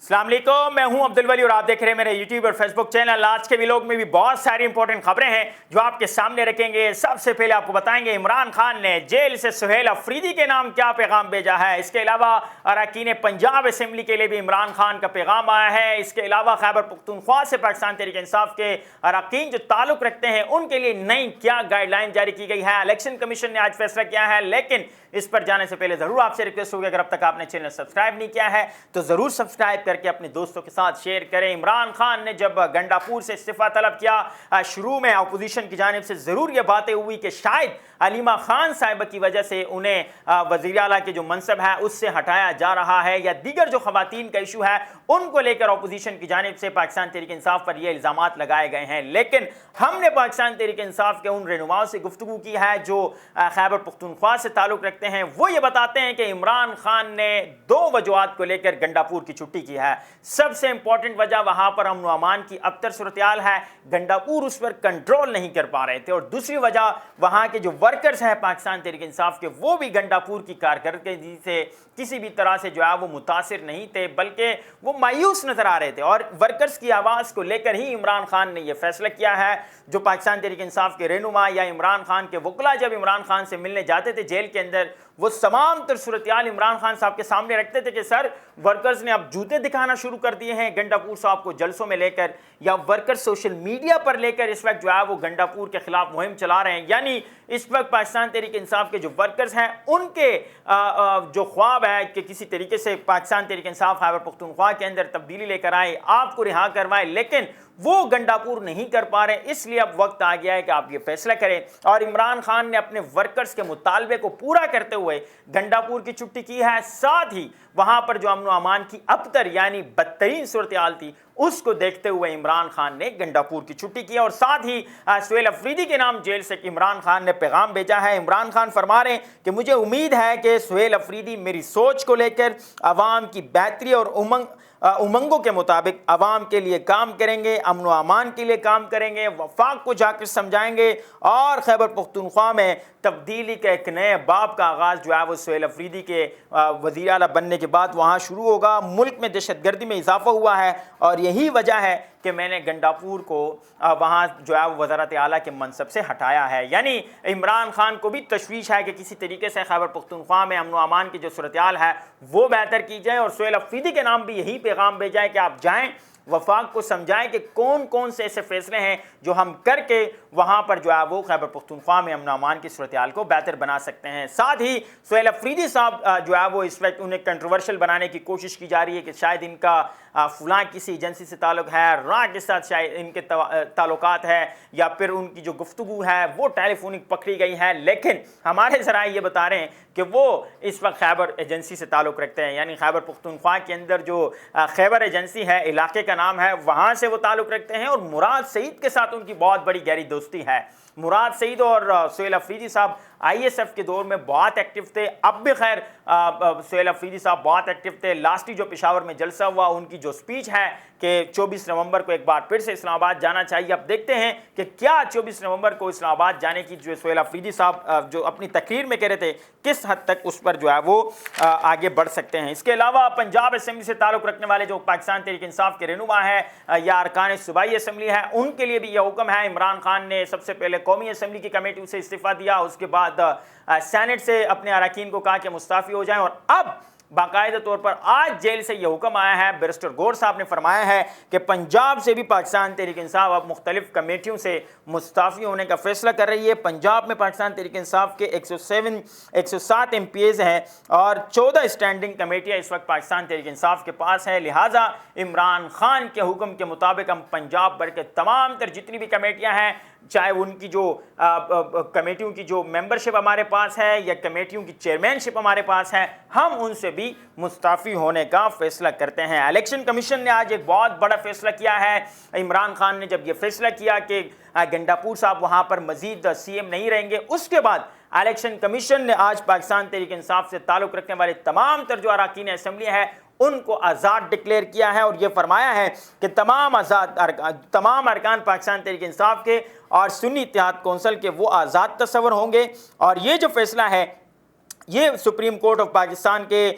السلام علیکم، میں ہوں عبدالولی اور آپ دیکھ رہے ہیں میرے یوٹیوب اور فیس بک چینل۔ آج کے ویلوگ میں بھی بہت ساری امپورٹنٹ خبریں ہیں جو آپ کے سامنے رکھیں گے۔ سب سے پہلے آپ کو بتائیں گے عمران خان نے جیل سے سہیل افریدی کے نام کیا پیغام بھیجا ہے۔ اس کے علاوہ اراکین پنجاب اسمبلی کے لیے بھی عمران خان کا پیغام آیا ہے۔ اس کے علاوہ خیبر پختونخوا سے پاکستان تحریک انصاف کے اراکین جو تعلق رکھتے ہیں ان کے لیے نئی کیا گائیڈ لائن جاری کی گئی ہے۔ الیکشن کمیشن نے آج فیصلہ کیا ہے، لیکن اس پر جانے سے پہلے ضرور آپ سے ریکویسٹ ہوگی، اگر اب تک آپ نے چینل سبسکرائب نہیں کیا ہے تو ضرور سبسکرائب کر کے اپنے دوستوں کے ساتھ شیئر کریں۔ عمران خان نے جب گنڈاپور سے استعفیٰ طلب کیا، شروع میں اپوزیشن کی جانب سے ضرور یہ باتیں ہوئی کہ شاید علیمہ خان صاحبہ کی وجہ سے انہیں وزیر اعلیٰ کے جو منصب ہے اس سے ہٹایا جا رہا ہے، یا دیگر جو خواتین کا ایشو ہے ان کو لے کر اپوزیشن کی جانب سے پاکستان تحریک انصاف پر یہ الزامات لگائے گئے ہیں۔ لیکن ہم نے پاکستان تحریک انصاف کے ان رہنماؤں سے گفتگو کی ہے جو خیبر پختونخوا سے تعلق رکھتے ہیں۔ وہ یہ بتاتے ہیں کہ عمران خان نے دو وجوہات کو لے کر گنڈاپور کی چھٹی کی ہے۔ سب سے امپورٹنٹ وجہ وہاں پر امن و امان کی ابتر صورتحال ہے، گنڈاپور اس پر کنٹرول نہیں کر پا رہے تھے، اور دوسری وجہ وہاں کے جو ورکرز ہیں پاکستان تحریک انصاف کے وہ بھی گنڈاپور کی کارکردگی سے کسی بھی طرح سے جو ہے وہ متاثر نہیں تھے، بلکہ وہ مایوس نظر آ رہے تھے، اور ورکرز کی آواز کو لے کر ہی عمران خان نے یہ فیصلہ کیا ہے۔ جو پاکستان تحریک انصاف کے رہنما یا عمران خان کے وکلا جب عمران خان سے ملنے جاتے تھے جیل کے اندر، وہ تمام تر صورتحال عمران خان صاحب کے سامنے رکھتے تھے کہ سر ورکرز نے اب جوتے دکھانا شروع کر دیے ہیں گنڈاپور صاحب کو جلسوں میں لے کر، یا ورکر سوشل میڈیا پر لے کر اس وقت جو ہے وہ گنڈاپور کے خلاف مہم چلا رہے ہیں۔ یعنی اس وقت پاکستان تحریک انصاف کے جو ورکرز ہیں ان کے جو خواب ہے کہ کسی طریقے سے پاکستان تحریک انصاف خیبر پختونخوا کے اندر تبدیلی لے کر آئے، آپ کو رہا کروائے، لیکن وہ گنڈاپور نہیں کر پا رہے، اس لیے اب وقت آ گیا ہے کہ آپ یہ فیصلہ کریں۔ اور عمران خان نے اپنے ورکرز کے مطالبے کو پورا کرتے ہوئے گنڈاپور کی چھٹی کی ہے، ساتھ ہی وہاں پر جو امن و امان کی ابتر یعنی بدترین صورتحال تھی اس کو دیکھتے ہوئے عمران خان نے گنڈاپور کی چھٹی کی، اور ساتھ ہی سہیل افریدی کے نام جیل سے عمران خان نے پیغام بھیجا ہے۔ عمران خان فرما رہے ہیں کہ مجھے امید ہے کہ سہیل افریدی میری سوچ کو لے کر عوام کی بہتری اور امنگوں کے مطابق عوام کے لیے کام کریں گے، امن و امان کے لیے کام کریں گے، وفاق کو جا کر سمجھائیں گے، اور خیبر پختونخوا میں تبدیلی کے ایک نئے باب کا آغاز جو ہے وہ سہیل افریدی کے وزیر اعلیٰ بننے کے بعد وہاں شروع ہوگا۔ ملک میں دہشت گردی میں اضافہ ہوا ہے، اور یہی وجہ ہے کہ میں نے گنڈاپور کو وہاں جو ہے وزارت اعلیٰ کے منصب سے ہٹایا ہے۔ یعنی عمران خان کو بھی تشویش ہے کہ کسی طریقے سے خیبر پختونخوا میں امن و امان کی جو صورتحال ہے وہ بہتر کی جائے، اور سہیل افریدی کے نام بھی یہی پیغام بھیجا ہے کہ آپ جائیں، وفاق کو سمجھائیں کہ کون کون سے ایسے فیصلے ہیں جو ہم کر کے وہاں پر جو ہے وہ خیبر پختونخوا میں امن و امان کی صورتحال کو بہتر بنا سکتے ہیں۔ ساتھ ہی سہیل افریدی صاحب جو ہے وہ اس وقت انہیں کنٹروورشل بنانے کی کوشش کی جا رہی ہے کہ شاید ان کا فلاں کسی ایجنسی سے تعلق ہے، راہ کے ساتھ شاید ان کے تعلقات ہے، یا پھر ان کی جو گفتگو ہے وہ ٹیلی فونک پکڑی گئی ہے، لیکن ہمارے ذرائع یہ بتا رہے ہیں کہ وہ اس وقت خیبر ایجنسی سے تعلق رکھتے ہیں۔ یعنی خیبر پختونخوا کے اندر جو خیبر ایجنسی ہے، علاقے کا نام ہے، وہاں سے وہ تعلق رکھتے ہیں، اور مراد سعید کے ساتھ ان کی بہت بڑی گہری دوستی ہے۔ مراد سعید اور سہیل افریدی صاحب آئی ایس ایف کے دور میں بہت ایکٹیو تھے، اب بھی خیر سہیل افریدی صاحب بہت ایکٹیو تھے۔ لاسٹلی جو پشاور میں جلسہ ہوا، ان کی جو سپیچ ہے کہ 24 نومبر کو ایک بار پھر سے اسلام آباد جانا چاہیے، اب دیکھتے ہیں کہ کیا 24 نومبر کو اسلام آباد جانے کی جو سہیل افریدی صاحب جو اپنی تقریر میں کہہ رہے تھے کس حد تک اس پر جو ہے وہ آگے بڑھ سکتے ہیں۔ اس کے علاوہ پنجاب اسمبلی سے تعلق رکھنے والے جو پاکستان تحریک انصاف کے رہنما ہے یا ارکان صوبائی اسمبلی ہے، ان کے لیے بھی یہ حکم ہے۔ عمران خان نے سب سے پہلے قومی اسمبلی کی کمیٹی سے استعفیٰ دیا، اس کے بعد سینٹ سے اپنے اراکین کو کہا کہ مستعفی ہو جائیں، اور اب باقاعدہ طور پر آج جیل سے یہ حکم آیا ہے۔ بیرسٹر گور صاحب نے فرمایا ہے کہ پنجاب سے بھی پاکستان تحریک انصاف اب مختلف کمیٹیوں سے مستعفی ہونے کا فیصلہ کر رہی ہے۔ پنجاب میں پاکستان تحریک انصاف کے 107 ایم پی ایز ہیں، اور 14 اسٹینڈنگ کمیٹیاں اس وقت پاکستان تحریک انصاف کے پاس ہے، لہٰذا عمران خان کے حکم کے مطابق ہم پنجاب بھر کے تمام تر جتنی بھی کمیٹیاں ہیں، چاہے ان کی جو کمیٹیوں کی جو ممبرشپ ہمارے پاس ہے یا کمیٹیوں کی چیئرمین شپ ہمارے پاس ہے، ہم ان سے بھی مستعفی ہونے کا فیصلہ کرتے ہیں۔ الیکشن کمیشن نے آج ایک بہت بڑا فیصلہ کیا ہے۔ عمران خان نے جب یہ فیصلہ کیا کہ گنڈاپور صاحب وہاں پر مزید سی ایم نہیں رہیں گے، اس کے بعد الیکشن کمیشن نے آج پاکستان تحریک انصاف سے تعلق رکھنے والے تمام تر جو اراکین اسمبلی ہیں ان کو آزاد ڈکلیئر کیا ہے، اور یہ فرمایا ہے کہ تمام ارکان پاکستان تحریک انصاف کے اور سنی اتحاد کونسل کے وہ آزاد تصور ہوں گے، اور یہ جو فیصلہ ہے یہ سپریم کورٹ آف پاکستان کے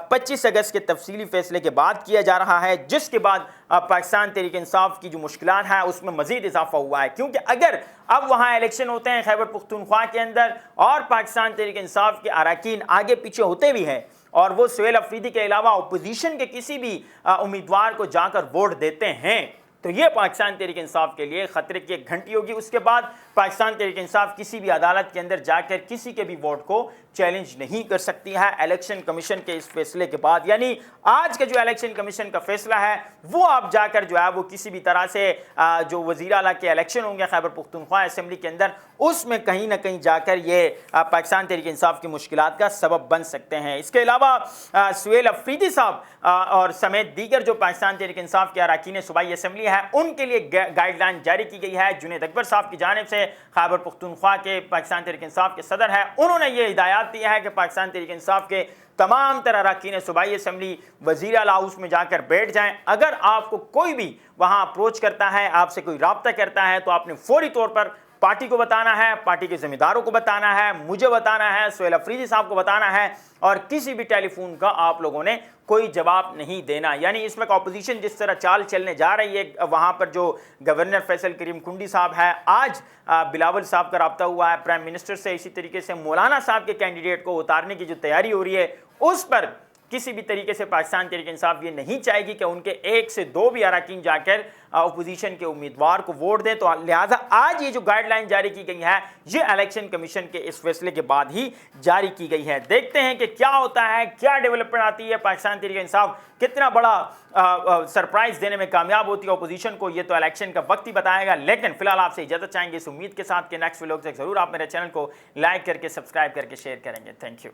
25 اگست کے تفصیلی فیصلے کے بعد کیا جا رہا ہے، جس کے بعد پاکستان تحریک انصاف کی جو مشکلات ہیں اس میں مزید اضافہ ہوا ہے، کیونکہ اگر اب وہاں الیکشن ہوتے ہیں خیبر پختونخوا کے اندر اور پاکستان تحریک انصاف کے اراکین آگے پیچھے ہوتے بھی ہیں اور وہ سہیل افریدی کے علاوہ اپوزیشن کے کسی بھی امیدوار کو جا کر ووٹ دیتے ہیں، تو یہ پاکستان تحریک انصاف کے لیے خطرے کی ایک گھنٹی ہوگی۔ اس کے بعد پاکستان تحریک انصاف کسی بھی عدالت کے اندر جا کر کسی کے بھی ووٹ کو چیلنج نہیں کر سکتی ہے الیکشن کمیشن کے اس فیصلے کے بعد۔ یعنی آج کا جو الیکشن کمیشن کا فیصلہ ہے وہ آپ جا کر جو ہے وہ کسی بھی طرح سے جو وزیر اعلیٰ کے الیکشن ہوں گے خیبر پختونخوا اسمبلی کے اندر، اس میں کہیں نہ کہیں جا کر یہ پاکستان تحریک انصاف کی مشکلات کا سبب بن سکتے ہیں۔ اس کے علاوہ سہیل افریدی صاحب اور سمیت دیگر جو پاکستان تحریک انصاف کے اراکین صوبائی اسمبلی ہے ان کے لیے گائیڈ لائن جاری کی گئی ہے۔ جنید اکبر صاحب کی جانب سے خیبر پختونخوا کے پاکستان تحریک انصاف کے صدر ہیں، انہوں نے یہ ہدایات دیا ہے کہ پاکستان تحریک انصاف کے تمام تر اراکین صوبائی اسمبلی وزیر اعلیٰ ہاؤس میں جا کر بیٹھ جائیں۔ اگر آپ کو کوئی بھی وہاں اپروچ کرتا ہے، آپ سے کوئی رابطہ کرتا ہے، تو آپ نے فوری طور پر پارٹی کو بتانا ہے، پارٹی کے ذمہ داروں کو بتانا ہے، مجھے بتانا ہے، سہیل افریدی صاحب کو بتانا ہے، اور کسی بھی ٹیلی فون کا آپ لوگوں نے کوئی جواب نہیں دینا۔ یعنی اس میں اپوزیشن جس طرح چال چلنے جا رہی ہے، وہاں پر جو گورنر فیصل کریم کنڈی صاحب ہے، آج بلاول صاحب کا رابطہ ہوا ہے پرائم منسٹر سے، اسی طریقے سے مولانا صاحب کے کینڈیڈیٹ کو اتارنے کی جو تیاری ہو رہی ہے اس پر کسی بھی طریقے سے پاکستان تحریک انصاف یہ نہیں چاہے گی کہ ان کے 1 سے 2 بھی اراکین جا کر اپوزیشن کے امیدوار کو ووٹ دیں، تو لہٰذا آج یہ جو گائیڈ لائن جاری کی گئی ہے یہ الیکشن کمیشن کے اس فیصلے کے بعد ہی جاری کی گئی ہے۔ دیکھتے ہیں کہ کیا ہوتا ہے، کیا ڈیولپمنٹ آتی ہے، پاکستان تحریک انصاف کتنا بڑا سرپرائز دینے میں کامیاب ہوتی ہے اپوزیشن کو، یہ تو الیکشن کا وقت ہی بتائے گا۔ لیکن فی الحال آپ سے اجازت چاہیں گے اس امید کے ساتھ کہ نیکسٹ ولاگ تک ضرور آپ میرے چینل کو لائک کر کے سبسکرائب کر کے شیئر کریں گے۔ Thank you.